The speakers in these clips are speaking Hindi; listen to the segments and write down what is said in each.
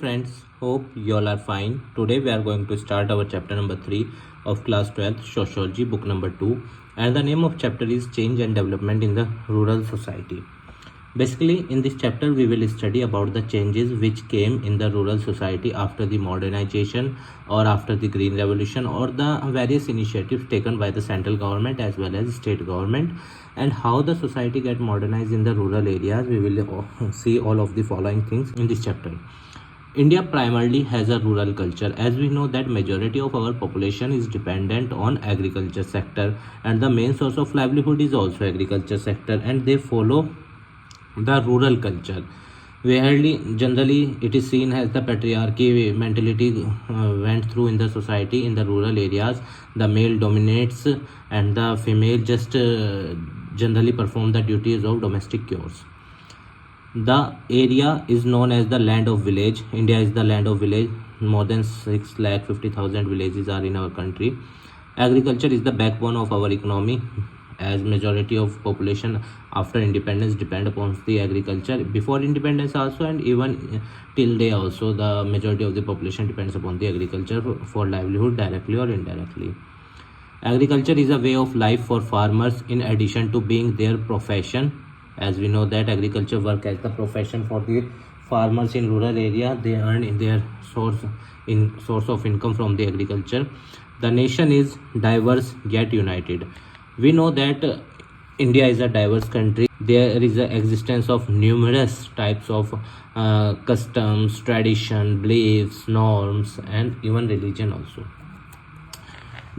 friends, hope you all are fine. Today we are going to start our chapter number 3 of class 12th Sociology, book number 2, and the name of chapter is Change and Development in the Rural Society. Basically, in this chapter we will study about the changes which came in the rural society after the modernization or after the Green Revolution, or the various initiatives taken by the central government as well as state government, and how the society get modernized in the rural areas. We will see all of the following things in this chapter. India primarily has a rural culture, as we know that majority of our population is dependent on agriculture sector, and the main source of livelihood is also agriculture sector, and they follow the rural culture. Generally, it is seen as the patriarchy mentality went through in the society in the rural areas. The male dominates, and the female just generally perform the duties of domestic chores. The area is known as the land of village. India is the land of village. More than 6,50,000 villages are in our country. Agriculture is the backbone of our economy, as majority of population after independence depend upon the agriculture. Before independence also, and even till day also, the majority of the population depends upon the agriculture for livelihood, directly or indirectly. Agriculture is a way of life for farmers in addition to being their profession. As we know that agriculture work as the profession for the farmers in rural area. They earn in their source of income from the agriculture. The nation is diverse yet united. We know that India is a diverse country. There is the existence of numerous types of customs, tradition, beliefs, norms, and even religion also.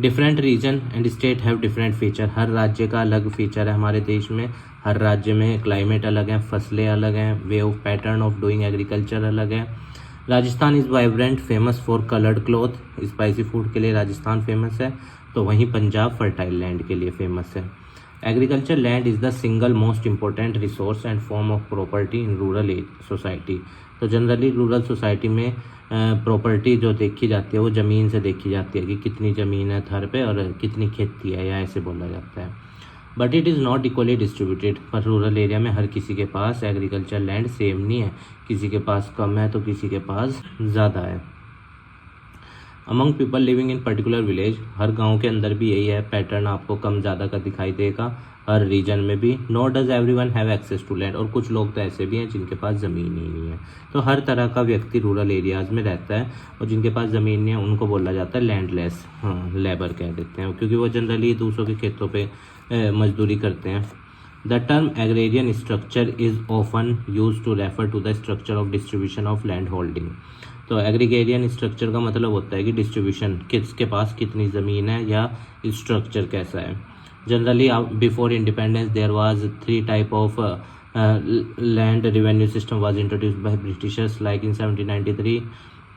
Different region and state have different feature. हर राज्य का अलग फीचर है हमारे देश में. हर राज्य में क्लाइमेट अलग है, फसलें अलग हैं, way of pattern of doing agriculture अलग है. Rajasthan is vibrant, famous for coloured cloth. Spicy food के लिए राजस्थान फेमस है, तो वहीं पंजाब फर्टाइल लैंड के लिए फेमस है. Agriculture land is the single most important resource and form of property in rural society. तो जनरली रूरल सोसाइटी में प्रॉपर्टी जो देखी जाती है वो ज़मीन से देखी जाती है कि कितनी ज़मीन है थर पे और कितनी खेती है, या ऐसे बोला जाता है. But it is not equally distributed. पर रूरल एरिया में हर किसी के पास एग्रीकल्चर लैंड सेम नहीं है. किसी के पास कम है तो किसी के पास ज़्यादा है. Among people living in particular village, हर गांव के अंदर भी यही है पैटर्न, आपको कम ज़्यादा का दिखाई देगा हर रीजन में भी. Not does everyone have access to land, और कुछ लोग तो ऐसे भी हैं जिनके पास ज़मीन ही नहीं है. तो हर तरह का व्यक्ति रूरल एरियाज़ में रहता है, और जिनके पास ज़मीन नहीं है उनको बोला जाता है लैंडलेस, लेबर कह देते हैं, क्योंकि वो जनरली दूसरों के खेतों पे मजदूरी करते हैं. The term agrarian structure is often use to refer to the structure of distribution of land holding. तो एग्रीगेरियन स्ट्रक्चर का मतलब होता है कि डिस्ट्रीब्यूशन, किसके पास कितनी ज़मीन है या स्ट्रक्चर कैसा है. Generally before independence there was 3 type of land revenue system was introduced by Britishers like in 1793.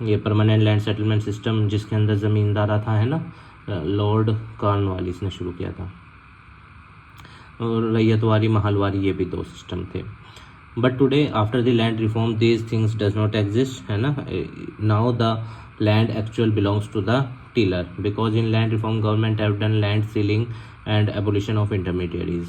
ये परमानेंट लैंड सेटलमेंट सिस्टम जिसके अंदर ज़मींदारा था, है ना, लॉर्ड कॉर्नवालिस ने शुरू किया था. और रैयतवारी, महलवारी, ये भी 2 सिस्टम थे. But today after the land reform these things does not exist, है ना. Now the land actual belongs to the tiller, because in land reform government have done land ceiling and abolition of intermediaries.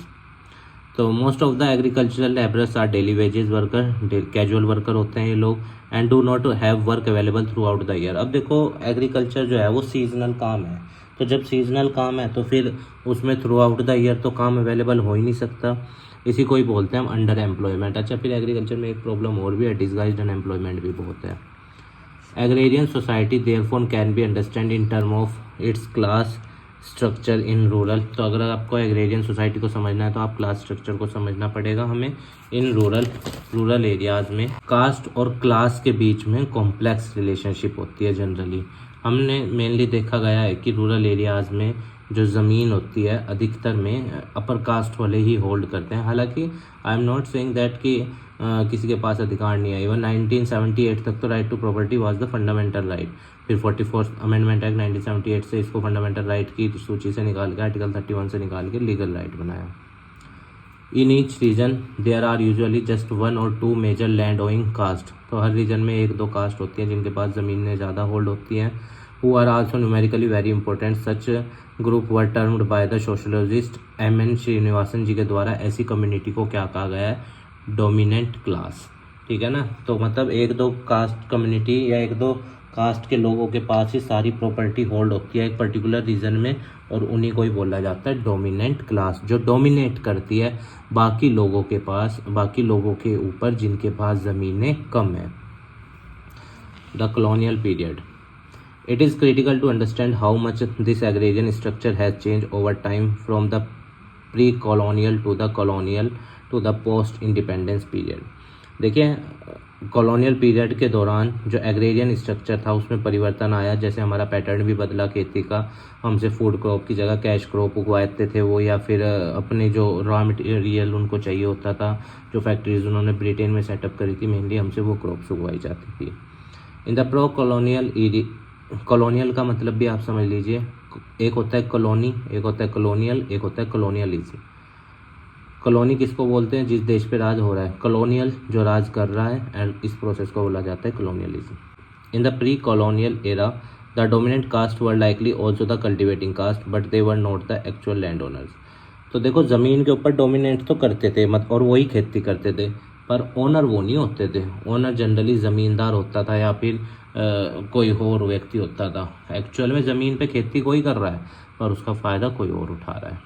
तो most of the agricultural labourers are daily wages worker, casual worker होते हैं ये लोग, and do not have work available throughout the year. अब देखो एग्रीकल्चर जो है वो सीजनल काम है, तो जब सीजनल काम है तो फिर उसमें थ्रू आउट द ईयर तो काम अवेलेबल हो ही नहीं सकता. इसी को ही बोलते हैं हम अंडर एम्प्लॉयमेंट. अच्छा, फिर एग्रीकल्चर में एक प्रॉब्लम और भी है, डिसगाइज्ड अनएम्प्लॉयमेंट भी बहुत है. Agrarian society therefore can be understand in term of its class structure in rural. तो अगर आपको एग्रेरियन सोसाइटी को समझना है तो आप क्लास स्ट्रक्चर को समझना पड़ेगा हमें. इन रूरल एरियाज़ में कास्ट और क्लास के बीच में कॉम्प्लेक्स रिलेशनशिप होती है. जनरली हमने मेनली देखा गया है कि रूरल एरियाज़ में जो ज़मीन होती है अधिकतर में अपर कास्ट वाले ही होल्ड करते हैं. हालांकि I am not saying that कि किसी के पास अधिकार नहीं है. इवन 1978 तक तो right to property was the fundamental right. फिर 44th अमेंडमेंट एक्ट 1978 से इसको फंडामेंटल राइट की सूची से निकाल के आर्टिकल 31 से निकाल के लीगल राइट बनाया. In each region there are usually just 1 or 2 major land owing caste. तो हर रीजन में 1-2 कास्ट होती हैं जिनके पास ज़मीनें ज़्यादा होल्ड होती हैं. Who are also numerically very important. Such group were termed by the sociologist M.N. Srinivasan ji के द्वारा ऐसी कम्युनिटी को क्या कहा गया है, डोमिनेंट क्लास. ठीक है ना। तो मतलब एक दो कास्ट कम्युनिटी या एक दो कास्ट के लोगों के पास ही सारी प्रॉपर्टी होल्ड होती है एक पर्टिकुलर रीजन में, और उन्हीं को ही बोला जाता है डोमिनेंट क्लास, जो डोमिनेट करती है बाकी लोगों के पास, बाकी लोगों के ऊपर जिनके पास ज़मीनें कम है। The colonial period, it is critical to understand how much this agrarian structure has changed over time from the pre-colonial to the colonial to the post independence period। देखिए कॉलोनियल पीरियड के दौरान जो एग्रेरियन स्ट्रक्चर था उसमें परिवर्तन आया, जैसे हमारा पैटर्न भी बदला खेती का, हमसे फूड क्रॉप की जगह कैश क्रॉप उगवाते थे वो, या फिर अपने जो रॉ मटेरियल उनको चाहिए होता था, जो फैक्ट्रीज उन्होंने ब्रिटेन में सेटअप करी थी मेनली, हमसे वो क्रॉप्स उगवाई जाती थी। In the pro colonial colonial का मतलब भी आप समझ लीजिए, एक होता है कॉलोनी, एक होता है कॉलोनियल, एक होता है कॉलोनियलिज्म। कॉलोनी किसको बोलते हैं? जिस देश पे राज हो रहा है। कॉलोनियल जो राज कर रहा है, एंड इस प्रोसेस को बोला जाता है colonialism. In the pre colonial era the dominant caste were likely also the cultivating caste but they were not the actual land owners. तो देखो ज़मीन के ऊपर डोमिनेट तो करते थे मत, और वही खेती करते थे, पर ओनर वो नहीं होते थे। ओनर जनरली ज़मींदार होता था या फिर कोई और व्यक्ति होता था। एक्चुअल में ज़मीन पे खेती कोई कर रहा है पर उसका फ़ायदा कोई और उठा रहा है।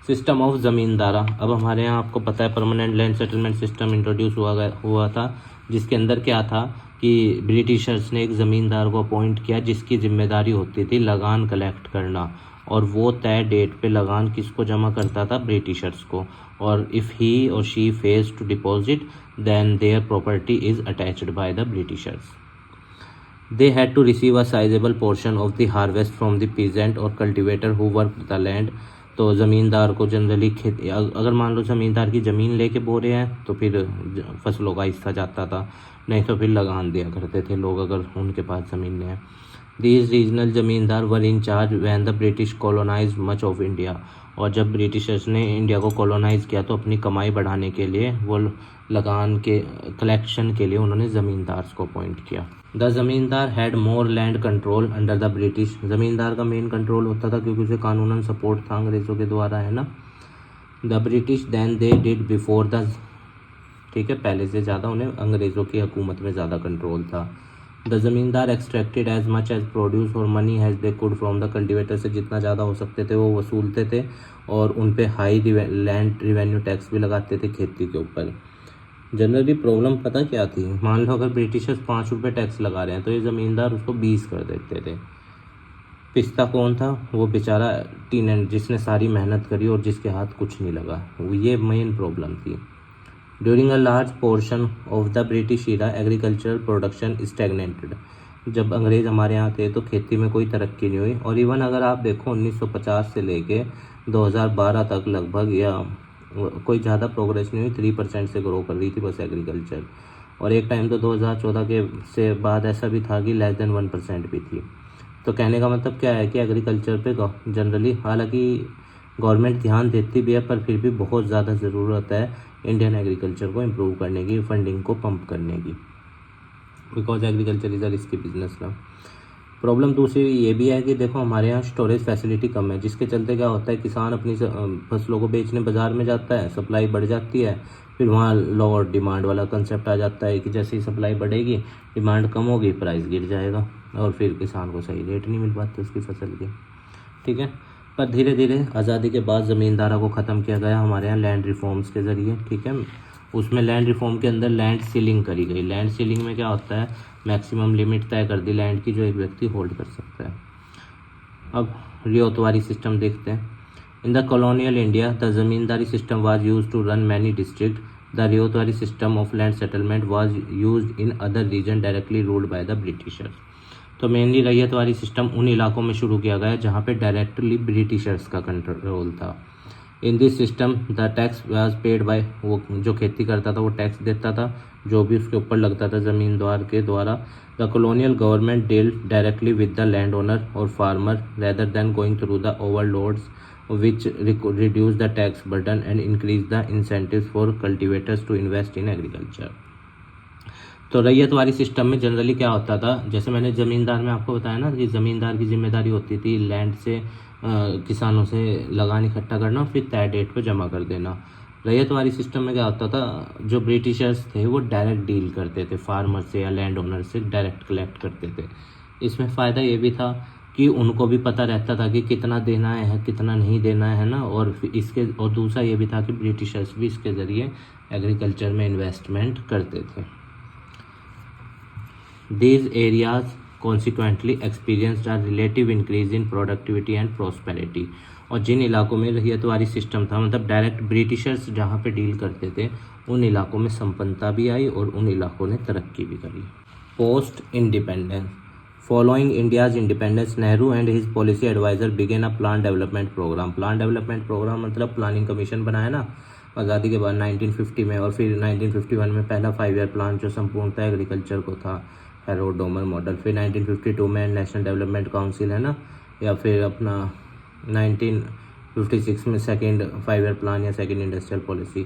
सिस्टम ऑफ ज़मींदारा, अब हमारे यहाँ आपको पता है permanent land settlement system introduce हुआ था, जिसके अंदर क्या था कि ब्रिटिशर्स ने एक ज़मींदार को अपॉइंट किया जिसकी जिम्मेदारी होती थी लगान कलेक्ट करना, और वो तय डेट पे लगान किसको जमा करता था? ब्रिटिशर्स को। और if he or she fails to deposit then their property is attached by the Britishers. They had to receive a sizeable portion of the harvest from the peasant or cultivator who work the land. तो ज़मींदार को जनरली खेती, अगर मान लो ज़मींदार की ज़मीन लेके बो रहे हैं तो फिर फसलों का हिस्सा जाता था, नहीं तो फिर लगान दिया करते थे लोग अगर उनके पास ज़मीन है। These regional zamindar were in charge when the British colonized much of India। और जब ब्रिटिशर्स ने इंडिया को कॉलोनाइज किया तो अपनी कमाई बढ़ाने के लिए वो लगान के कलेक्शन के लिए उन्होंने ज़मींदार को अपॉइंट किया। द ज़मींदार had more land control under the British. ज़मींदार का मेन कंट्रोल होता था क्योंकि उसे कानूनन सपोर्ट था अंग्रेज़ों के द्वारा, है ना। The British than they did before the, ठीक है, पहले से ज़्यादा उन्हें अंग्रेज़ों की हुकूमत में ज़्यादा कंट्रोल था। The zamindar extracted as much as produce or money as they could from the cultivator. से जितना ज़्यादा हो सकते थे वो वसूलते थे, और उन पे हाई लैंड रिवेन्यू टैक्स भी लगाते थे खेती के ऊपर। जनरली प्रॉब्लम पता क्या थी? मान लो अगर ब्रिटिशर्स 5 रुपये टैक्स लगा रहे हैं तो ये ज़मींदार उसको 20 कर देते थे। पिस्ता कौन था? वो बेचारा टीनेंट जिसने सारी मेहनत करी और जिसके हाथ कुछ नहीं लगा, ये मेन प्रॉब्लम थी। During a large portion of the British era agricultural production stagnated. जब अंग्रेज़ हमारे यहाँ थे तो खेती में कोई तरक्की नहीं हुई, और इवन अगर आप देखो 1950 से लेके 2012 तक लगभग, या कोई ज़्यादा प्रोग्रेस नहीं हुई, 3% से ग्रो कर रही थी बस एग्रीकल्चर। और एक टाइम तो 2014 के से बाद ऐसा भी था कि लेस देन 1% भी थी। तो कहने का मतलब क्या है कि एग्रीकल्चर पे जनरली, हालांकि गवर्नमेंट ध्यान देती भी है, पर फिर भी बहुत ज़्यादा ज़रूरत है इंडियन एग्रीकल्चर को इम्प्रूव करने की, फंडिंग को पंप करने की, because agriculture is a risky business ना। प्रॉब्लम दूसरी ये भी है कि देखो हमारे यहाँ स्टोरेज फैसिलिटी कम है, जिसके चलते क्या होता है, किसान अपनी फसलों को बेचने बाज़ार में जाता है, सप्लाई बढ़ जाती है, फिर वहाँ लॉ और डिमांड वाला कंसेप्ट आ जाता है कि जैसे ही सप्लाई बढ़ेगी डिमांड कम होगी, प्राइस गिर जाएगा, और फिर किसान को सही रेट नहीं मिल पाते उसकी फसल के, ठीक है। पर धीरे धीरे आज़ादी के बाद ज़मींदारा को ख़त्म किया गया हमारे यहाँ लैंड रिफॉर्म्स के ज़रिए, ठीक है। उसमें लैंड रिफॉर्म के अंदर लैंड सीलिंग करी गई। लैंड सीलिंग में क्या होता है, मैक्सिमम लिमिट तय कर दी लैंड की जो एक व्यक्ति होल्ड कर सकता है। अब रियोतवारी सिस्टम देखते हैं। In the colonial India the zamindari system was use to run many district. The ryotwari system of land settlement was use in other region directly ruled by the Britishers. तो मेनली रैयतवारी सिस्टम उन इलाकों में शुरू किया गया जहाँ पे डायरेक्टली ब्रिटिशर्स का कंट्रोल था। In this system the tax was paid by, वो जो खेती करता था वो टैक्स देता था जो भी उसके ऊपर लगता था ज़मींदार के द्वारा। The colonial government dealt directly with the land owner or farmer rather than going through the overlords which reduce the tax burden and increase the incentives for cultivators to invest in agriculture। तो रैयतवारी सिस्टम में जनरली क्या होता था, जैसे मैंने ज़मींदार में आपको बताया ना कि ज़मींदार की जिम्मेदारी होती थी लैंड से किसानों से लगान इकट्ठा करना और फिर तय डेट पे जमा कर देना। रैयतवाड़ी सिस्टम में क्या होता था, जो ब्रिटिशर्स थे वो डायरेक्ट डील करते थे फार्मर से या लैंड ओनर से, डायरेक्ट कलेक्ट करते थे। इसमें फ़ायदा ये भी था कि उनको भी पता रहता था कि कितना देना है कितना नहीं देना है ना, और इसके और दूसरा ये भी था कि ब्रिटिशर्स भी इसके ज़रिए एग्रीकल्चर में इन्वेस्टमेंट करते थे। These areas consequently experienced a relative increase in productivity and prosperity। और जिन इलाकों में रैयतवाड़ी सिस्टम था, मतलब डायरेक्ट ब्रिटिशर्स जहाँ पे डील करते थे, उन इलाकों में संपन्नता भी आई और उन इलाकों ने तरक्की भी करी। Post independence. Following India's independence, Nehru and his policy advisor began a plan development programme. Plan development programme मतलब प्लानिंग कमीशन बनाया ना आज़ादी के बाद 1950 में, और फिर 1951 में पहला 5 ईयर प्लान जो संपूर्णतः एग्रीकल्चर को था, हैरो डोमर मॉडल। फिर 1952 में नेशनल डेवलपमेंट काउंसिल है ना, या फिर अपना 1956 में सेकंड 5 ईयर प्लान या सेकंड इंडस्ट्रियल पॉलिसी।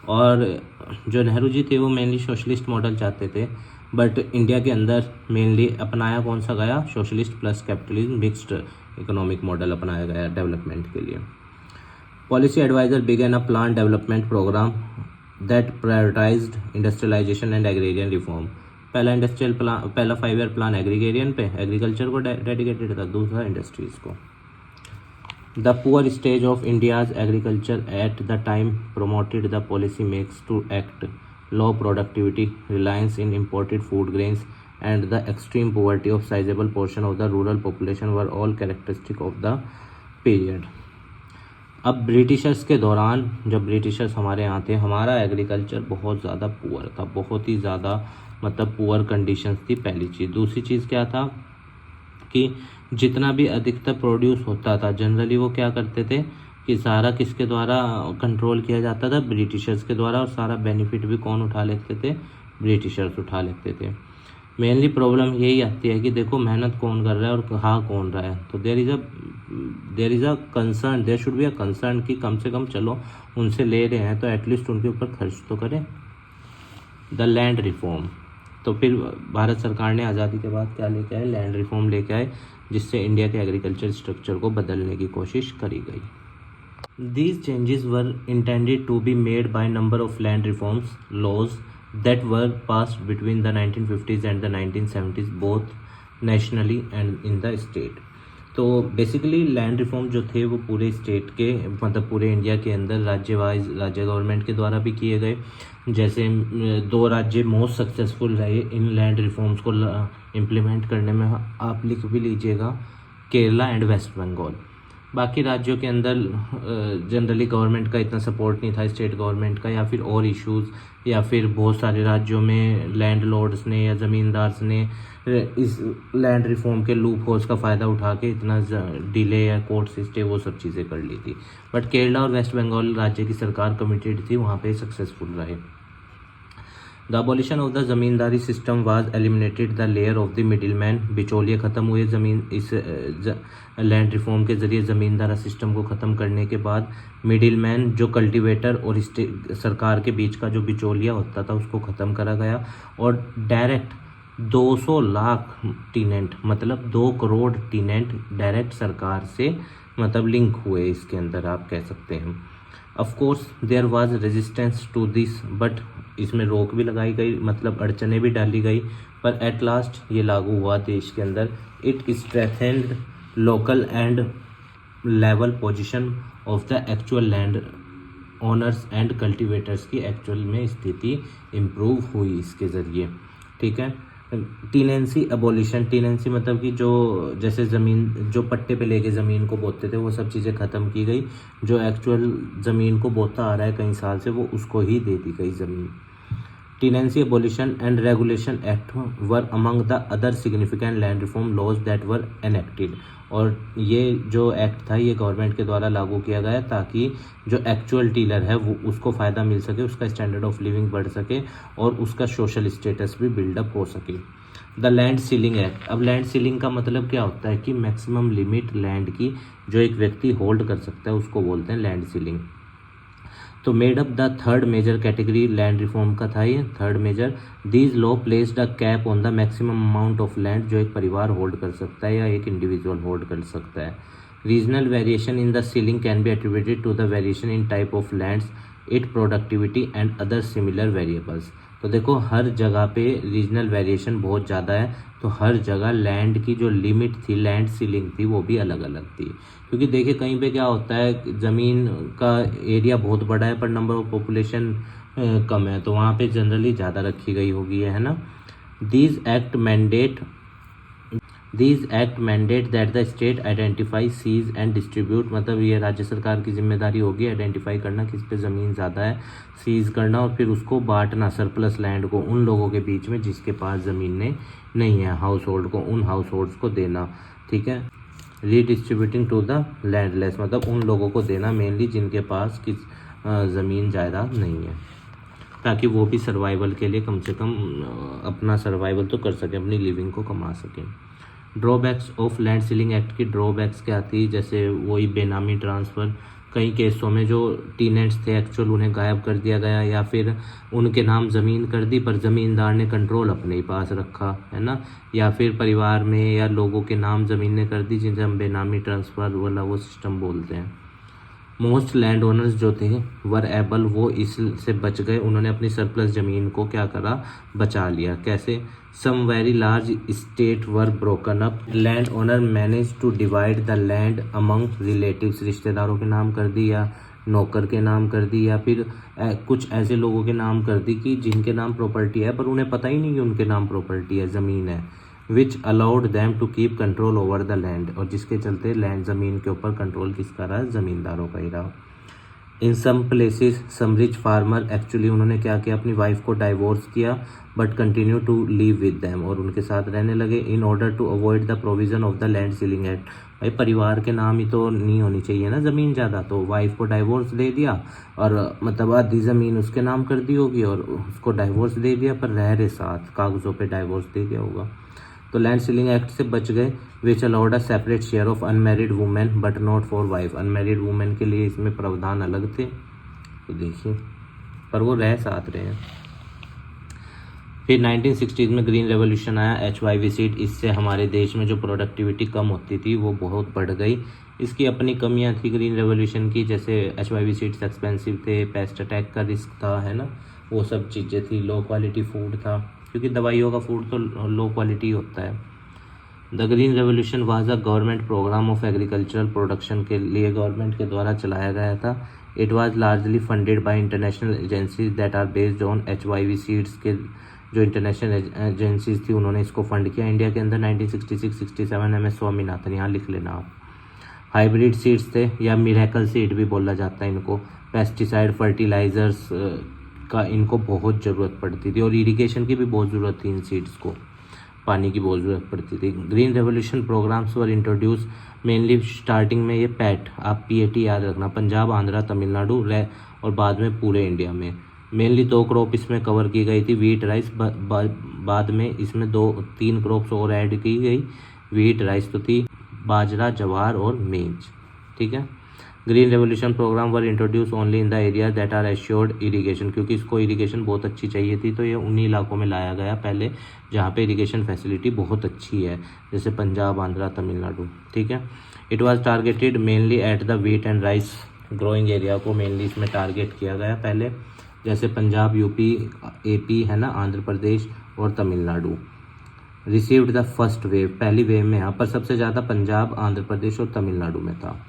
और जो नेहरू जी थे वो मेनली सोशलिस्ट मॉडल चाहते थे, बट इंडिया के अंदर मेनली अपनाया कौन सा गया, socialist plus capitalism mixed economic model अपनाया गया डेवलपमेंट के लिए। Policy advisor began a plan development programme that prioritised industrialisation and agrarian reform. पहला इंडस्ट्रियल प्लान, पहला 5 ईयर प्लान एग्रीगेरियन पे, एग्रीकल्चर को डेडिकेटेड था, दूसरा इंडस्ट्रीज को। The poor stage of India's agriculture at the time promoted the policy makes to act, low productivity, reliance in imported food grains and the extreme poverty of sizeable portion of the rural population were all characteristic of the period. अब ब्रिटिशर्स के दौरान, जब ब्रिटिशर्स हमारे यहाँ थे, हमारा एग्रीकल्चर बहुत ज़्यादा पुअर था, बहुत ही ज़्यादा, मतलब पुअर कंडीशंस थी पहली चीज़। दूसरी चीज़ क्या था कि जितना भी अधिकतर प्रोड्यूस होता था जनरली वो क्या करते थे कि सारा किसके द्वारा कंट्रोल किया जाता था, ब्रिटिशर्स के द्वारा, और सारा बेनिफिट भी कौन उठा लेते थे, ब्रिटिशर्स उठा लेते थे। मेनली प्रॉब्लम यही आती है कि देखो मेहनत कौन कर रहा है और कहाँ कौन रहा है, तो there is a concern, there should be a concern कि कम से कम चलो उनसे ले रहे हैं तो एटलीस्ट उनके ऊपर खर्च तो करें। The land reform. तो फिर भारत सरकार ने आज़ादी के बाद क्या लेके आए, लैंड रिफॉर्म लेके आए, जिससे इंडिया के एग्रीकल्चर स्ट्रक्चर को बदलने की कोशिश करी गई। These changes were intended to be made by number of land reforms laws that were passed between the 1950s and the 1970s both nationally and in the state. तो बेसिकली लैंड रिफॉर्म जो थे वो पूरे स्टेट के, मतलब पूरे इंडिया के अंदर राज्य वाइज, राज्य गवर्नमेंट के द्वारा भी किए गए। जैसे 2 राज्य मोस्ट सक्सेसफुल रहे इन लैंड रिफॉर्म्स को इम्प्लीमेंट करने में, आप लिख भी लीजिएगा, केरला एंड वेस्ट बंगाल। बाकी राज्यों के अंदर जनरली गवर्नमेंट का इतना सपोर्ट नहीं था, स्टेट गवर्नमेंट का, या फिर और इश्यूज़, या फिर बहुत सारे राज्यों में लैंडलॉर्ड्स ने या ज़मींदार्स ने इस लैंड रिफॉर्म के लूप होल्स का फ़ायदा उठा के इतना डिले या कोर्ट से स्टे वो सब चीज़ें कर ली थी। बट केरला और वेस्ट बंगाल राज्य की सरकार कमिटेड थी, वहाँ पे सक्सेसफुल रहे। The abolition of the zamindari system was eliminated the layer of the middle man. बिचौलिए ख़त्म हुए ज़मीन, इस लैंड रिफॉर्म के ज़रिए ज़मींदारा सिस्टम को ख़त्म करने के बाद मिडिल मैन, जो कल्टीवेटर और सरकार के बीच का जो बिचौलिया होता था, उसको ख़त्म करा गया और डायरेक्ट 200 लाख टीनेंट, मतलब 2 करोड़ टीनेंट डायरेक्ट सरकार से मतलब लिंक हुए इसके अंदर, आप कह सकते हैं। Of course there was resistance to this, but इसमें रोक भी लगाई गई, मतलब अड़चने भी डाली गई, पर एट लास्ट ये लागू हुआ देश के अंदर। It strengthened local and level position of the actual land owners and cultivators की एक्चुअल में स्थिति इम्प्रूव हुई इसके ज़रिए। ठीक है। टीनेंसी अबॉलिशन, टीनेंसी मतलब कि जो जैसे ज़मीन जो पट्टे पे लेके ज़मीन को बोते थे वो सब चीज़ें ख़त्म की गई। जो एक्चुअल ज़मीन को बोता आ रहा है कई साल से वो उसको ही दे दी गई ज़मीन। Tenancy abolition and regulation act were among the other significant land reform laws that were enacted. और ये जो एक्ट था ये गवर्नमेंट के द्वारा लागू किया गया ताकि जो एक्चुअल टीलर है वो उसको फ़ायदा मिल सके, उसका स्टैंडर्ड ऑफ लिविंग बढ़ सके और उसका सोशल स्टेटस भी बिल्डअप हो सके। The land ceiling act. अब लैंड सीलिंग का मतलब क्या होता है कि मैक्सिमम लिमिट लैंड की जो एक व्यक्ति होल्ड कर सकता है उसको बोलते हैं लैंड सीलिंग। तो made up the third major category land reform का था ये third major. These law placed a cap on the maximum amount of land जो एक परिवार होल्ड कर सकता है या एक इंडिविजुअल होल्ड कर सकता है। Regional variation in the ceiling can be attributed to the variation in type of lands it productivity and other similar variables. तो देखो हर जगह पे रीजनल वेरिएशन बहुत ज़्यादा है, तो हर जगह लैंड की जो लिमिट थी, लैंड सीलिंग थी, वो भी अलग अलग थी। क्योंकि देखिए कहीं पे क्या होता है, ज़मीन का एरिया बहुत बड़ा है पर नंबर ऑफ पॉपुलेशन कम है, तो वहाँ पे जनरली ज़्यादा रखी गई होगी, है ना। These act mandate that the state identify seize and distribute, मतलब ये राज्य सरकार की जिम्मेदारी होगी आइडेंटिफाई करना किस पे ज़मीन ज़्यादा है, सीज करना और फिर उसको बांटना, सरप्लस लैंड को उन लोगों के बीच में जिसके पास ज़मीनें नहीं है, हाउस होल्ड को, उन हाउस होल्ड्स को देना, ठीक है। रीडिस्ट्रीब्यूटिंग टू द लैंडलेस, मतलब उन लोगों को देना मेनली जिनके पास किस ज़मीन जायदाद नहीं है, ताकि वो भी सर्वाइवल के लिए कम से कम अपना सर्वाइवल तो कर सकें, अपनी लिविंग को कमा सकें। Drawbacks of land ceiling act की ड्रॉबैक्स क्या थी, जैसे वही बेनामी ट्रांसफ़र, कई केसों में जो टीनेंट्स थे एक्चुअल उन्हें गायब कर दिया गया, या फिर उनके नाम ज़मीन कर दी पर ज़मींदार ने कंट्रोल अपने ही पास रखा, है ना। या फिर परिवार में या लोगों के नाम ज़मीनें कर दी, जिनसे हम बेनामी ट्रांसफ़र वाला वो सिस्टम बोलते हैं। मोस्ट लैंड ओनर्स जो थे वर एबल, वो इससे बच गए, उन्होंने अपनी सरप्लस ज़मीन को क्या करा, बचा लिया। कैसे, some very large state were broken up, land owner manage to divide the land among relatives, रिश्तेदारों के नाम कर दी या नौकर के नाम कर दी, या फिर कुछ ऐसे लोगों के नाम कर दी कि जिनके नाम प्रॉपर्टी है पर उन्हें पता ही नहीं कि उनके नाम प्रॉपर्टी है, ज़मीन है। Which allowed them to keep control over the land, और जिसके चलते लैंड ज़मीन के ऊपर कंट्रोल किसका रहा, ज़मींदारों का ही रहा। In some places some rich farmer, actually उन्होंने क्या किया, अपनी वाइफ को डाइवोर्स किया but continue to live with them, और उनके साथ रहने लगे, in order to avoid the provision of the land ceiling act. भाई परिवार के नाम ही तो नहीं होनी चाहिए ना ज़मीन ज़्यादा, तो वाइफ को डाइवोर्स दे दिया और मतलब आधी ज़मीन उसके नाम कर दी होगी और उसको डाइवोर्स दे दिया, पर रह रहे साथ, कागज़ों पे डाइवोर्स दे दिया होगा। तो लैंड सीलिंग एक्ट से बच गए। Which allowed a separate share of unmarried women but not for wife, unmarried women के लिए इसमें प्रावधान अलग थे, तो देखिए, पर वो रह साथ रहे हैं। फिर 1960s में ग्रीन रेवोल्यूशन आया, HYV सीड, इससे हमारे देश में जो प्रोडक्टिविटी कम होती थी वो बहुत बढ़ गई। इसकी अपनी कमियां थी ग्रीन रेवोल्यूशन की, जैसे HYV सीड्स एक्सपेंसिव थे, पेस्ट अटैक का रिस्क था, है ना, वो सब चीज़ें थी, लो क्वालिटी फूड था, क्योंकि दवाइयों का फूड तो लो क्वालिटी होता है। The green revolution was a government programme of agricultural production के लिए गवर्नमेंट के द्वारा चलाया गया था। It was largely funded by international agencies that are based on HYV seeds के जो इंटरनेशनल एजेंसीज थी उन्होंने इसको फंड किया इंडिया के अंदर 1966-67। MS स्वामीनाथन, यहाँ लिख लेना आप। हाइब्रिड सीड्स थे या मिरेकल सीड भी बोला जाता है इनको। पेस्टिसाइड, फर्टिलाइजर्स का इनको बहुत ज़रूरत पड़ती थी और इरिगेशन की भी बहुत ज़रूरत थी, इन सीड्स को पानी की बहुत ज़रूरत पड़ती थी। Green revolution programmes were introduce mainly, starting में ये पैट, आप PAT याद रखना, पंजाब, आंध्रा, तमिलनाडु और बाद में पूरे इंडिया में। मेनली 2 क्रॉप इसमें कवर की गई थी, वीट, राइस, बाद में इसमें 2-3 क्रॉप्स और ऐड की गई। वीट, राइस तो थी, बाजरा, जवार और मेज, ठीक है। Green revolution programme were introduce only in the area that are assured irrigation, क्योंकि इसको इरिगेशन बहुत अच्छी चाहिए थी, तो ये उन्हीं इलाकों में लाया गया पहले जहाँ पे इरिगेशन फैसिलिटी बहुत अच्छी है, जैसे पंजाब, आंध्रा, तमिलनाडु, ठीक है। It was targeted mainly at the wheat and rice growing area को मेनली इसमें टारगेट किया गया पहले, जैसे पंजाब, UP, AP, है ना, आंध्र प्रदेश और Tamil Nadu. Received the first wave, पहली वेव में यहाँ पर सबसे ज़्यादा पंजाब, आंध्र प्रदेश और तमिलनाडु में था।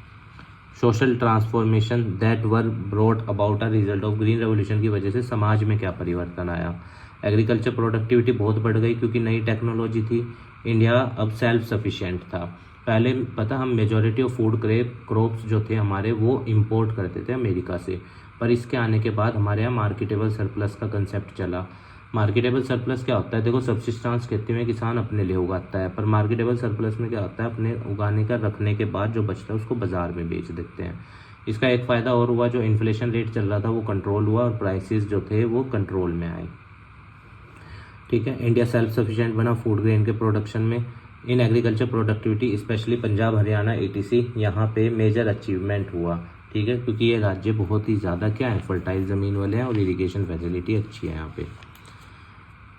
Social transformation that were brought about a result of green revolution की वजह से समाज में क्या परिवर्तन आया। एग्रीकल्चर प्रोडक्टिविटी बहुत बढ़ गई क्योंकि नई टेक्नोलॉजी थी। इंडिया अब सेल्फ सफिशिएंट था। पहले पता हम मेजॉरिटी ऑफ फूड क्रॉप्स जो थे हमारे वो इंपोर्ट करते थे अमेरिका से, पर इसके आने के बाद हमारे यहाँ मार्केटेबल सरप्लस का कंसेप्ट चला। मार्केटेबल सरप्लस क्या होता है, देखो सब्सिस्टेंस खेती में किसान अपने लिए उगाता है, पर मार्केटेबल सरप्लस में क्या होता है, अपने उगाने का रखने के बाद जो बचता है उसको बाजार में बेच देते हैं। इसका एक फ़ायदा और हुआ, जो इन्फ्लेशन रेट चल रहा था वो कंट्रोल हुआ और प्राइसेस जो थे वो कंट्रोल में आए, ठीक है। इंडिया सेल्फ सफिशिएंट बना फूड ग्रेन के प्रोडक्शन में। In agriculture productivity specially Punjab, Haryana, ETC यहाँ पे मेजर अचीवमेंट हुआ, ठीक है, क्योंकि ये राज्य बहुत ही ज़्यादा क्या है, फर्टाइल ज़मीन वाले हैं और इरीगेशन फैसिलिटी अच्छी है यहाँ पे।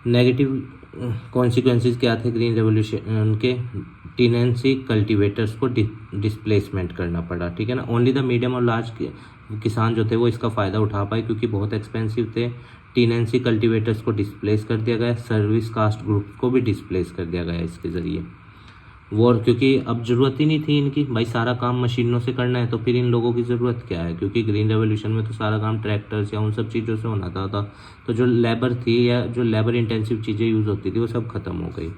नेगेटिव कॉन्सिक्वेंसेस क्या थे ग्रीन रेवोल्यूशन उनके, टीनेंसी कल्टीवेटर्स को डिस्प्लेसमेंट करना पड़ा, ठीक है ना। ओनली द मीडियम और लार्ज किसान जो थे वो इसका फ़ायदा उठा पाए क्योंकि बहुत एक्सपेंसिव थे। टीनेंसी कल्टीवेटर्स को डिस्प्लेस कर दिया गया, सर्विस कास्ट ग्रुप को भी डिस्प्लेस कर दिया गया इसके ज़रिए। वो क्योंकि अब ज़रूरत ही नहीं थी इनकी, भाई सारा काम मशीनों से करना है तो फिर इन लोगों की ज़रूरत क्या है, क्योंकि ग्रीन रेवोल्यूशन में तो सारा काम ट्रैक्टर्स या उन सब चीज़ों से होना था। तो जो लेबर थी या जो लेबर इंटेंसिव चीज़ें यूज़ होती थी वो सब खत्म हो गई।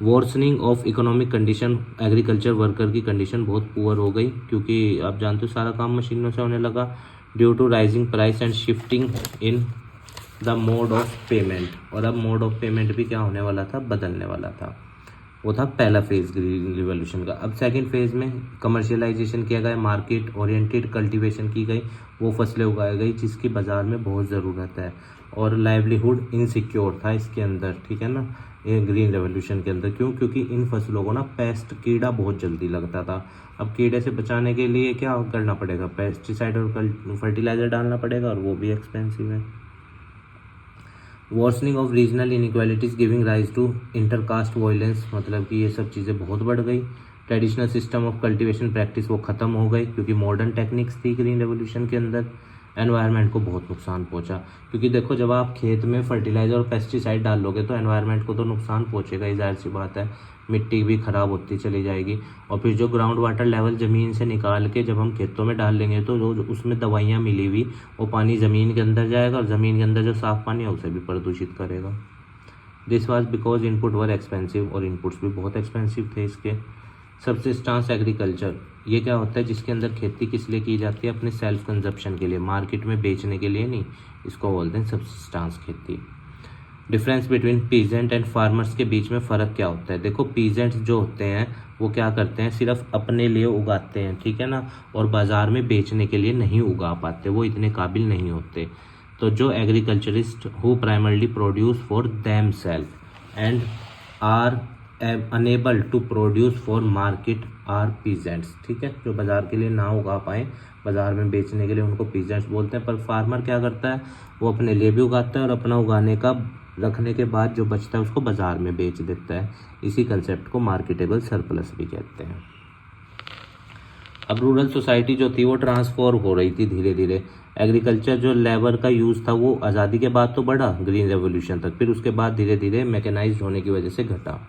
Worsening of economic condition, agriculture worker की कंडीशन बहुत पुअर हो गई क्योंकि आप जानते हो सारा काम मशीनों से होने लगा। Due to rising price and shifting in the mode of payment, और अब मोड ऑफ पेमेंट भी क्या होने वाला था, बदलने वाला था। वो था पहला फेज़ ग्रीन रिवॉल्यूशन का। अब सेकंड फेज़ में कमर्शियलाइजेशन किया गया, मार्केट ओरिएंटेड कल्टीवेशन की गई, वो फसलें उगाई गई जिसकी बाज़ार में बहुत ज़रूरत है, और लाइवलीहुड इनसिक्योर था इसके अंदर, ठीक है ना, ये ग्रीन रेवोल्यूशन के अंदर। क्यों? क्योंकि इन फसलों को ना पेस्ट, कीड़ा बहुत जल्दी लगता था। अब कीड़े से बचाने के लिए क्या करना पड़ेगा, पेस्टिसाइड और फर्टिलाइज़र डालना पड़ेगा, और वो भी एक्सपेंसिव है। Worsening of regional inequalities giving rise to intercaste violence, मतलब कि ये सब चीज़ें बहुत बढ़ गई। Traditional system of cultivation practice वो ख़त्म हो गई क्योंकि मॉडर्न टेक्निक्स थी ग्रीन रेवोल्यूशन के अंदर। एनवायरनमेंट को बहुत नुकसान पहुंचा क्योंकि देखो जब आप खेत में फर्टिलाइज़र और पेस्टिसाइड डाल लोगे तो एनवायरनमेंट को तो नुकसान पहुंचेगा ही, जाहिर सी बात है। मिट्टी भी ख़राब होती चली जाएगी, और फिर जो ग्राउंड वाटर लेवल ज़मीन से निकाल के जब हम खेतों में डाल लेंगे तो जो उसमें दवाइयाँ मिली हुई वो पानी ज़मीन के अंदर जाएगा, और ज़मीन के अंदर जो साफ़ पानी है उसे भी प्रदूषित करेगा। This was because input were expensive, और इनपुट्स भी बहुत एक्सपेंसिव थे इसके। सब्सिस्टेंस एग्रीकल्चर, ये क्या होता है, जिसके अंदर खेती किस लिए की जाती है, अपने सेल्फ कंजप्शन के लिए, मार्केट में बेचने के लिए नहीं, इसको बोलते हैं सब्सिस्टेंस खेती। Difference between peasant and farmers के बीच में फ़र्क क्या होता है, देखो पीजेंट्स जो होते हैं वो क्या करते हैं, सिर्फ अपने लिए उगाते हैं, ठीक है ना, और बाज़ार में बेचने के लिए नहीं उगा पाते, वो इतने काबिल नहीं होते। तो जो agriculturist who primarily produce for them self and are unable to produce for market are peasants, ठीक है, जो बाज़ार के लिए ना उगा पाएँ, बाज़ार में बेचने के लिए उनको पीजेंट्स बोलते हैं। पर फार्मर क्या करता है, वो अपने लिए भी उगाता है और अपना उगाने का रखने के बाद जो बचता है उसको बाज़ार में बेच देता है। इसी कंसेप्ट को मार्केटेबल सरप्लस भी कहते हैं। अब रूरल सोसाइटी जो थी वो ट्रांसफॉर्म हो रही थी धीरे धीरे। एग्रीकल्चर जो लेबर का यूज़ था वो आज़ादी के बाद तो बढ़ा ग्रीन रेवोल्यूशन तक, फिर उसके बाद धीरे धीरे मैकेनाइज्ड होने की वजह से घटा।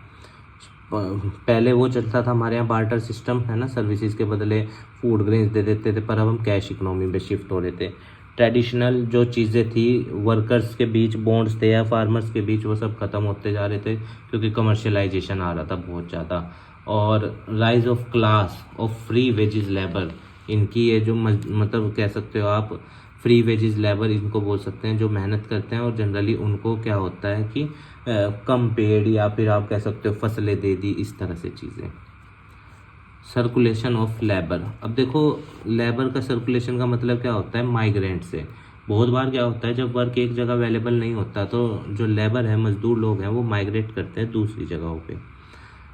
पहले वो चलता था हमारे यहाँ बार्टर सिस्टम, है ना, सर्विसेज के बदले फूड ग्रेन्स दे देते थे, पर अब हम कैश इकोनॉमी में शिफ्ट हो रहे थे। ट्रेडिशनल जो चीज़ें थी वर्कर्स के बीच बॉन्ड्स थे या फार्मर्स के बीच, वो सब ख़त्म होते जा रहे थे क्योंकि कमर्शियलाइजेशन आ रहा था बहुत ज़्यादा। और rise of class of free wages labour, इनकी ये जो मतलब कह सकते हो आप फ्री वेजेस लेबर इनको बोल सकते हैं, जो मेहनत करते हैं और जनरली उनको क्या होता है कि कम पेड़ या फिर आप कह सकते हो फसलें दे दी, इस तरह से चीज़ें। सर्कुलेशन ऑफ लेबर, अब देखो लेबर का सर्कुलेशन का मतलब क्या होता है, माइग्रेंट से। बहुत बार क्या होता है जब वर्क एक जगह अवेलेबल नहीं होता तो जो लेबर है, मजदूर लोग हैं, वो माइग्रेट करते हैं दूसरी जगहों पे।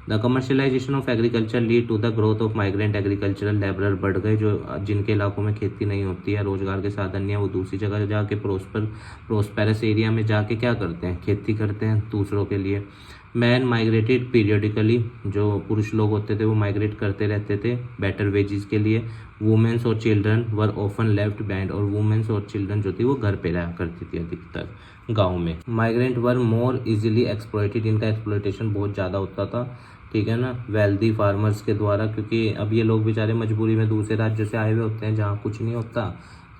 The commercialisation of agriculture lead to the growth of migrant agricultural labourer, बढ़ गए जो जिनके इलाकों में खेती नहीं होती है, रोजगार के साधन नहीं है, वो दूसरी जगह जाके प्रोस्पेरस एरिया में जाके क्या करते हैं, खेती करते हैं दूसरों के लिए। मैन माइग्रेटेड पीरियडिकली, जो पुरुष लोग होते थे वो माइग्रेट करते रहते थे बेटर वेजेस के लिए। वुमेन्स और children were often left behind, और वुमेन्स और चिल्ड्रन जो थी वो घर पे रहा करती थी अधिकतर गाँव में। माइग्रेंट वर मोर इजीली एक्सप्लॉइटेड, इनका एक्सप्लॉइटेशन बहुत ज़्यादा होता था, ठीक है ना, वेल्दी फार्मर्स के द्वारा, क्योंकि अब ये लोग बेचारे मजबूरी में दूसरे राज्यों से आए हुए होते हैं जहाँ कुछ नहीं होता,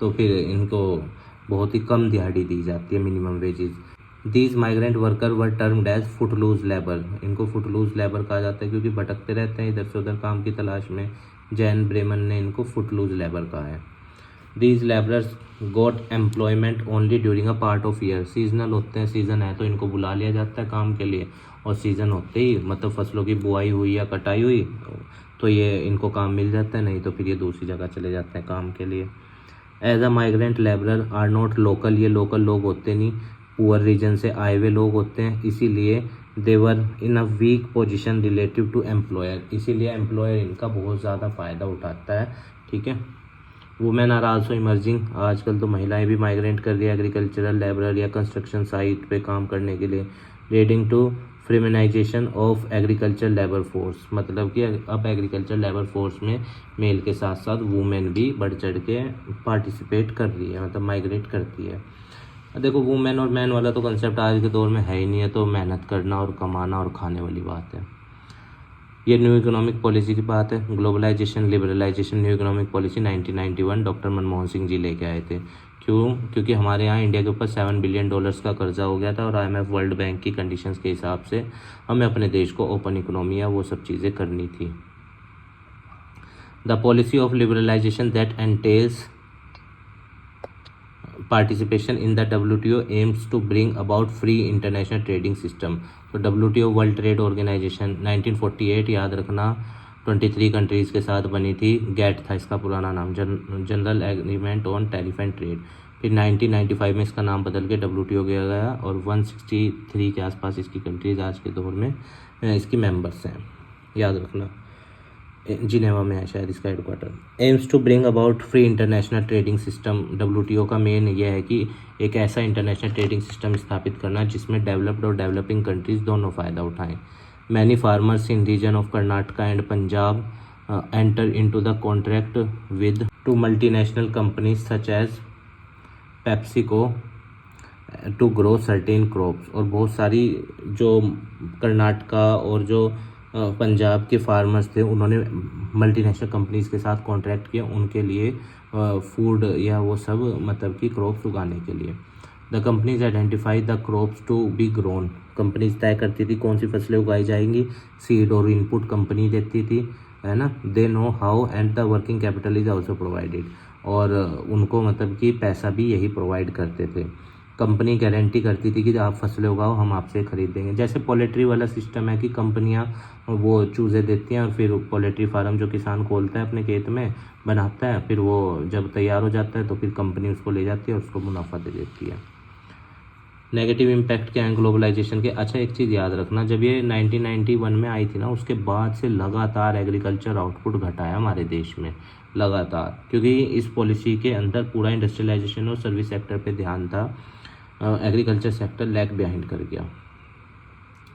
तो फिर इनको बहुत ही कम दिहाड़ी दी जाती है, minimum wages. These migrant worker were termed as footloose labour, इनको फुटलूज लेबर कहा जाता है क्योंकि भटकते रहते हैं इधर से उधर काम की तलाश में। जैन ब्रेमन ने इनको फुटलूज लेबर कहा है। These labourers got employment only during a part of year, seasonal होते हैं, सीज़न है तो इनको बुला लिया जाता है काम के लिए, और सीज़न होते ही मतलब फसलों की बुआई हुई या कटाई हुई तो ये इनको काम मिल जाता है, नहीं तो फिर ये दूसरी जगह चले जाते हैं काम के लिए। As a migrant labourer are not local, ये लोकल लोग होते नहीं, पुअर रीजन से आए हुए लोग होते हैं, इसीलिए they were in a weak position relative to employer, इसीलिए एम्प्लॉयर इनका बहुत ज़्यादा फ़ायदा उठाता है, ठीक है। वुमेन आर आल्सो इमर्जिंग, आजकल तो महिलाएं भी माइग्रेंट कर रही है एग्रीकल्चरल लेबरर या कंस्ट्रक्शन साइट पे काम करने के लिए। Leading to feminisation of agriculture labour force, मतलब कि अब एग्रीकल्चर लेबर फोर्स में मेल के साथ साथ वुमेन भी बढ़ चढ़ के पार्टिसिपेट कर रही है, मतलब माइग्रेट करती है। देखो वुमेन और मैन वाला तो कंसेप्ट आज के दौर में है ही नहीं है, तो मेहनत करना और कमाना और खाने वाली बात है। ये न्यू इकोनॉमिक पॉलिसी की बात है। Globalisation liberalisation new economic policy 1991 doctor Manmohan Singh ji लेके आए थे। क्यों? क्योंकि हमारे यहाँ इंडिया के ऊपर $7 बिलियन का कर्जा हो गया था और IMF वर्ल्ड बैंक की कंडीशंस के हिसाब से हमें अपने देश को ओपन इकोनॉमी या वो सब चीज़ें करनी थी। The policy of liberalisation that entails participation in the WTO aims to bring about free international trading system। तो WTO वर्ल्ड ट्रेड ऑर्गेनाइजेशन 1948 याद रखना 23 कंट्रीज़ के साथ बनी थी। गैट था इसका पुराना नाम, general agreement on tariff and trade. फिर 1995 में इसका नाम बदल के WTO किया गया और 163 के आसपास इसकी कंट्रीज आज के दौर में इसकी मेंबर्स हैं, याद रखना। जिनेवा में है शायद इसका headquarter. Aims to bring about free international trading system. WTO का मेन ये है कि एक ऐसा इंटरनेशनल ट्रेडिंग सिस्टम स्थापित करना जिसमें डेवलप्ड और डेवलपिंग कंट्रीज दोनों फ़ायदा उठाएं। Many farmers in region of Karnataka and Punjab enter into the contract with two multinational companies such as PepsiCo to grow certain crops. और बहुत सारी जो कर्नाटका और जो पंजाब के फार्मर्स थे उन्होंने मल्टीनेशनल कंपनीज के साथ कॉन्ट्रैक्ट किया उनके लिए फूड या वो सब मतलब कि क्रॉप्स उगाने के लिए। The companies identify the crops to be grown. Companies तय करती थी कौन सी फसलें उगाई जाएंगी, सीड और इनपुट कंपनी देती थी, है ना। They know how and the working capital is also provided. और उनको मतलब कि पैसा भी यही प्रोवाइड करते थे। कंपनी गारंटी करती थी कि आप फसलें उगाओ हम आपसे खरीदेंगे। जैसे पोल्ट्री वाला सिस्टम है कि कंपनियां वो चूज़े देती हैं और फिर पोल्ट्री फार्म जो किसान खोलता है अपने खेत में बनाता है, फिर वो जब तैयार हो जाता है तो फिर कंपनी उसको ले जाती है और उसको मुनाफा दे देती है। नेगेटिव इम्पैक्ट क्या है ग्लोबलाइजेशन के? अच्छा एक चीज़ याद रखना, जब ये 1991 में आई थी ना, उसके बाद से लगातार एग्रीकल्चर आउटपुट घटा है हमारे देश में लगातार, क्योंकि इस पॉलिसी के अंदर पूरा इंडस्ट्रियलाइजेशन और सर्विस सेक्टर पे ध्यान था। एग्रीकल्चर सेक्टर लैग बिहाइंड कर गया।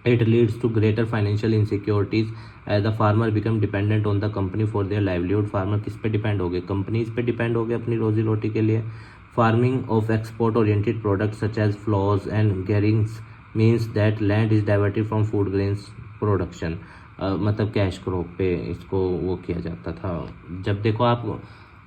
It leads to greater financial insecurities as the farmer become dependent on the company for their livelihood. Farmer किस पे डिपेंड हो गए? कंपनीज पे डिपेंड हो गए अपनी रोजी रोटी के लिए। Farming of export oriented products such as flowers and गेरिंग्स means that land is diverted from food grains production. मतलब कैश क्रॉप पे इसको वो किया जाता था। जब देखो आप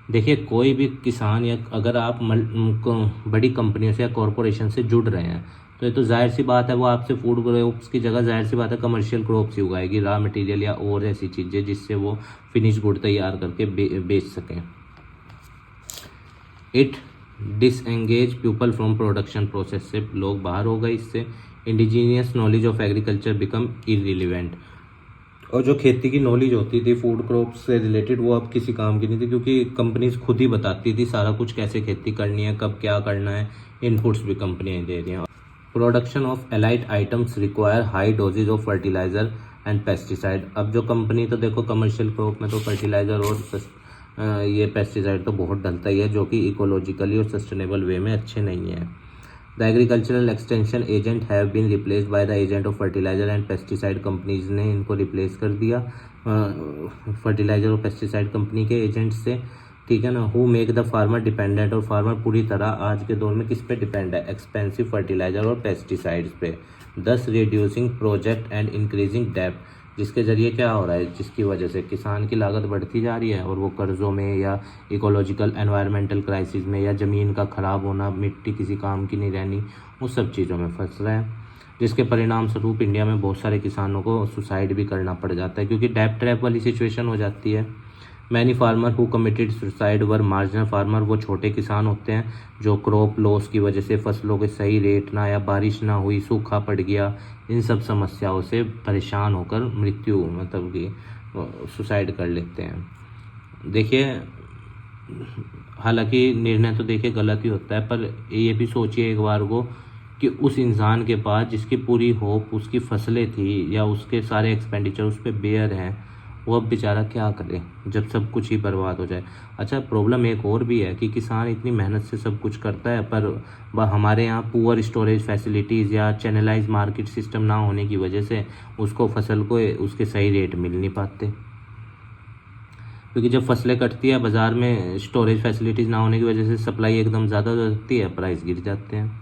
देखिए कोई भी किसान या अगर आप बड़ी कंपनियों से या कॉरपोरेशन से जुड़ रहे हैं तो ये तो जाहिर सी बात है वो आपसे फूड क्रॉप्स की जगह जाहिर सी बात है कमर्शियल क्रॉप्स ही उगाएगी, रॉ मटेरियल या और ऐसी चीज़ें जिससे वो फिनिश गुड तैयार करके बेच सकें। It disengage people from production process से लोग बाहर हो गए इससे। Indigenous knowledge of agriculture become irrelevant. और जो खेती की नॉलेज होती थी फूड क्रॉप्स से रिलेटेड वो अब किसी काम की नहीं थी, क्योंकि कंपनीज खुद ही बताती थी सारा कुछ कैसे खेती करनी है, कब क्या करना है, इनपुट्स भी कंपनियां दे रही हैं। Production of allied items require high doses of fertiliser and pesticide. अब जो कंपनी तो देखो कमर्शियल क्रॉप में तो फर्टिलाइजर और ये पेस्टिसाइड तो बहुत डलता ही है, जो कि इकोलॉजिकली और सस्टेनेबल वे में अच्छे नहीं है। The agricultural extension agent have been replaced by the agent of fertiliser and pesticide. Companies ने इनको रिप्लेस कर दिया फर्टिलाइजर और पेस्टिसाइड कंपनी के एजेंट से, ठीक है ना। Who make the farmer dependent. और फार्मर पूरी तरह आज के दौर में किस पे डिपेंड है? एक्सपेंसिव फर्टिलाइजर और पेस्टिसाइड्स पे। दस reducing project and increasing depth. जिसके जरिए क्या हो रहा है, जिसकी वजह से किसान की लागत बढ़ती जा रही है और वो कर्ज़ों में या इकोलॉजिकल एनवायरमेंटल क्राइसिस में या ज़मीन का ख़राब होना, मिट्टी किसी काम की नहीं रहनी, उस सब चीज़ों में फंस रहा है, जिसके परिणाम स्वरूप इंडिया में बहुत सारे किसानों को सुसाइड भी करना पड़ जाता है, क्योंकि डेब्ट ट्रैप वाली सिचुएशन हो जाती है। Many farmer who committed suicide were marginal farmer. वो छोटे किसान होते हैं जो क्रॉप लॉस की वजह से, फसलों के सही रेट ना या बारिश ना हुई, सूखा पड़ गया, इन सब समस्याओं से परेशान होकर मृत्यु मतलब कि सुसाइड कर लेते हैं। देखिए हालांकि निर्णय तो देखिए गलत ही होता है, पर ये भी सोचिए एक बार को कि उस इंसान के पास जिसकी पूरी होप उसकी फसलें थी या उसके सारे एक्सपेंडिचर उस पर बेयर हैं वो अब बेचारा क्या करे जब सब कुछ ही बर्बाद हो जाए। अच्छा, प्रॉब्लम एक और भी है कि किसान इतनी मेहनत से सब कुछ करता है, पर हमारे यहाँ पुअर स्टोरेज फैसिलिटीज़ या चैनलाइज मार्केट सिस्टम ना होने की वजह से उसको फसल को उसके सही रेट मिल नहीं पाते। क्योंकि जब फसलें कटती है बाज़ार में, स्टोरेज फैसिलिटीज़ ना होने की वजह से सप्लाई एकदम ज़्यादा हो जाती है, प्राइस गिर जाते हैं।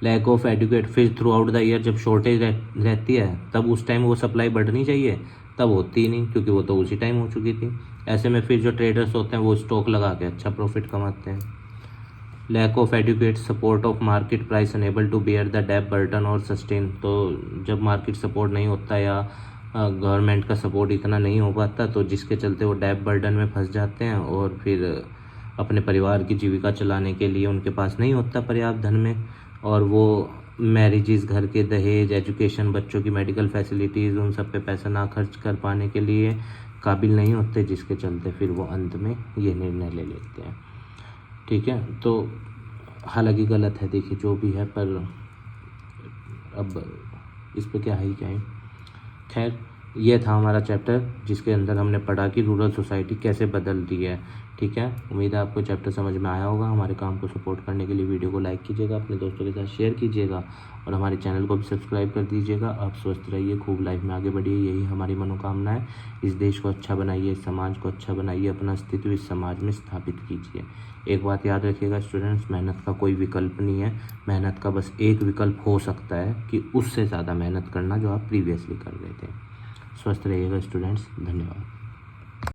लैक ऑफ एडुकेट, फिर थ्रू आउट द ईयर जब शॉर्टेज रहती है तब उस टाइम वो सप्लाई बढ़नी चाहिए, तब होती ही नहीं क्योंकि वो तो उसी टाइम हो चुकी थी। ऐसे में फिर जो ट्रेडर्स होते हैं वो स्टॉक लगा के अच्छा प्रॉफिट कमाते हैं। Lack of adequate support of market price unable to bear the debt burden और सस्टेन, तो जब मार्केट सपोर्ट नहीं होता या गवर्नमेंट का सपोर्ट इतना नहीं हो पाता तो जिसके चलते वो डेप बर्डन में फंस जाते हैं और फिर अपने परिवार की जीविका चलाने के लिए उनके पास नहीं होता पर्याप्त धन में, और वो मैरिजेस, घर के दहेज, एजुकेशन, बच्चों की मेडिकल फैसिलिटीज़, उन सब पे पैसा ना खर्च कर पाने के लिए काबिल नहीं होते, जिसके चलते फिर वो अंत में ये निर्णय ले लेते हैं। ठीक है, तो हालांकि गलत है देखिए जो भी है, पर अब इस पर क्या ही कहें। खैर, ये था हमारा चैप्टर जिसके अंदर हमने पढ़ा कि रूरल सोसाइटी कैसे बदल रही है। ठीक है, उम्मीद है आपको चैप्टर समझ में आया होगा। हमारे काम को सपोर्ट करने के लिए वीडियो को लाइक कीजिएगा, अपने दोस्तों के साथ शेयर कीजिएगा और हमारे चैनल को भी सब्सक्राइब कर दीजिएगा। आप स्वस्थ रहिए, खूब लाइफ में आगे बढ़िए, यही हमारी मनोकामना है। इस देश को अच्छा बनाइए, इस समाज को अच्छा बनाइए, अपना अस्तित्व इस समाज में स्थापित कीजिए। एक बात याद रखिएगा स्टूडेंट्स, मेहनत का कोई विकल्प नहीं है। मेहनत का बस एक विकल्प हो सकता है कि उससे ज़्यादा मेहनत करना जो आप प्रीवियसली कर रहे थे। स्वस्थ रहिएगा स्टूडेंट्स, धन्यवाद।